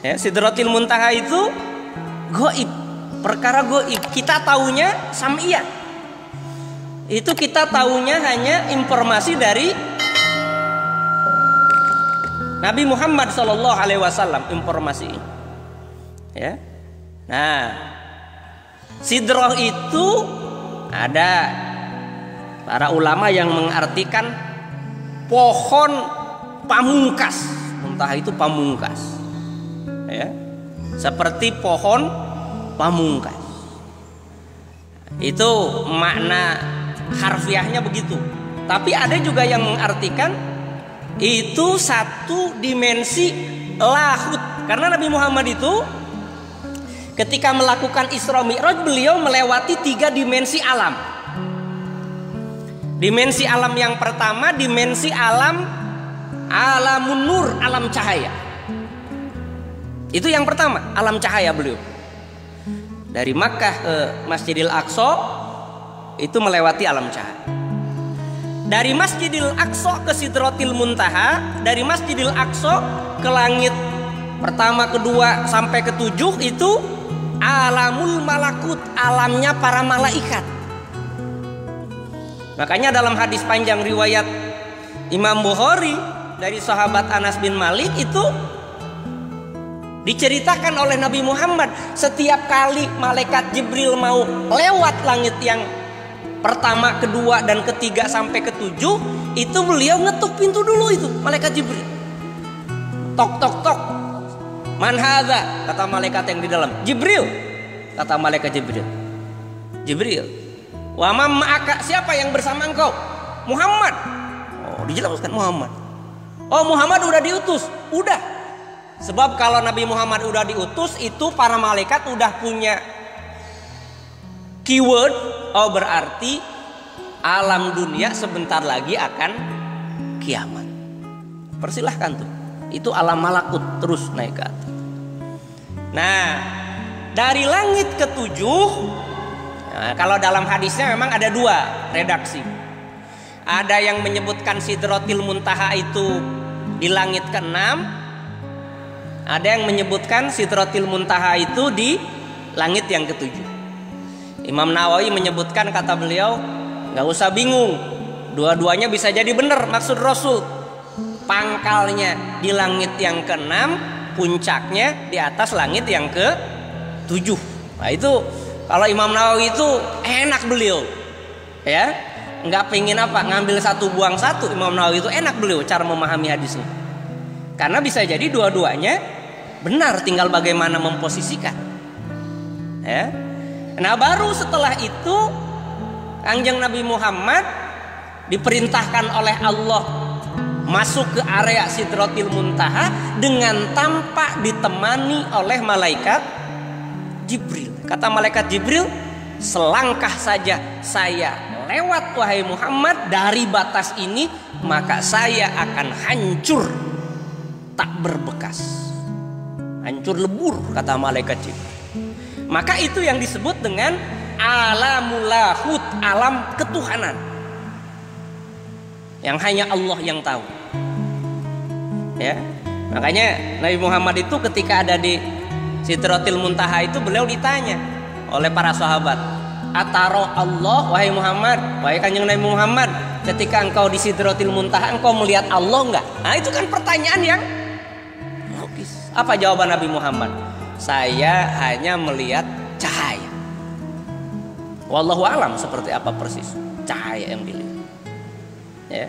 Ya, Sidratil Muntaha itu goib, perkara goib. Kita taunya sam'iyah. Itu kita taunya hanya informasi dari Nabi Muhammad SAW, informasi. Ya. Nah, Sidroh itu ada para ulama yang mengartikan pohon pamungkas. Muntaha itu pamungkas. Ya. Seperti pohon pamungkas. Itu makna harfiahnya begitu. Tapi ada juga yang mengartikan itu satu dimensi lahut. Karena Nabi Muhammad itu ketika melakukan Isra Mi'raj, beliau melewati 3 dimensi alam. Dimensi alam yang pertama, dimensi alam alamun nur, alam cahaya. Itu yang pertama, alam cahaya beliau. Dari Makkah ke Masjidil Aqsa itu melewati alam cahaya. Dari Masjidil Aqsa ke Sidratil Muntaha, dari Masjidil Aqsa ke langit pertama, kedua sampai ke-7 itu alamul malakut, alamnya para malaikat. Makanya dalam hadis panjang riwayat Imam Bukhari dari sahabat Anas bin Malik itu diceritakan oleh Nabi Muhammad, setiap kali malaikat Jibril mau lewat langit yang pertama, kedua, dan ketiga sampai ke-7, itu beliau ngetuk pintu dulu itu malaikat Jibril. Tok tok tok. Man hadza, kata malaikat yang di dalam. Jibril, kata malaikat Jibril. Jibril. Wa man ma'aka, siapa yang bersama engkau? Muhammad. Oh, dijelaskan Muhammad. Oh, Muhammad udah diutus. Udah. Sebab kalau Nabi Muhammad udah diutus, itu para malaikat udah punya keyword. Oh, berarti alam dunia sebentar lagi akan kiamat. Persilahkan tuh. Itu alam malakut, terus naik ke atas. Nah, dari langit ke-7, nah, kalau dalam hadisnya memang ada 2 redaksi. Ada yang menyebutkan Sidratil Muntaha itu di langit ke-6. Ada yang menyebutkan Sidratil Muntaha itu di langit yang ke-7. Imam Nawawi menyebutkan, kata beliau, nggak usah bingung, dua-duanya bisa jadi benar maksud Rasul. Pangkalnya di langit yang ke-6, puncaknya di atas langit yang ke-7. Nah itu kalau Imam Nawawi itu enak beliau, ya, nggak pengen apa ngambil satu buang satu. Imam Nawawi itu enak beliau cara memahami hadisnya, karena bisa jadi dua-duanya benar, tinggal bagaimana memposisikan. Ya. Nah baru setelah itu Kanjeng Nabi Muhammad diperintahkan oleh Allah masuk ke area Sidratil Muntaha dengan tanpa ditemani oleh malaikat Jibril. Kata malaikat Jibril, selangkah saja saya lewat wahai Muhammad dari batas ini, maka saya akan hancur tak berbekas, hancur lebur, kata malaikat Jibril. Maka itu yang disebut dengan alamul lahut, alam ketuhanan yang hanya Allah yang tahu. Ya, makanya Nabi Muhammad itu ketika ada di Sidratil Muntaha itu beliau ditanya oleh para sahabat, ataro Allah, wahai Muhammad, wahai Kanjeng Nabi Muhammad, ketika engkau di Sidratil Muntaha engkau melihat Allah enggak? Nah itu kan pertanyaan yang logis. Apa jawaban Nabi Muhammad? Saya hanya melihat cahaya. Wallahu alam seperti apa persis cahaya yang dilihat. Ya.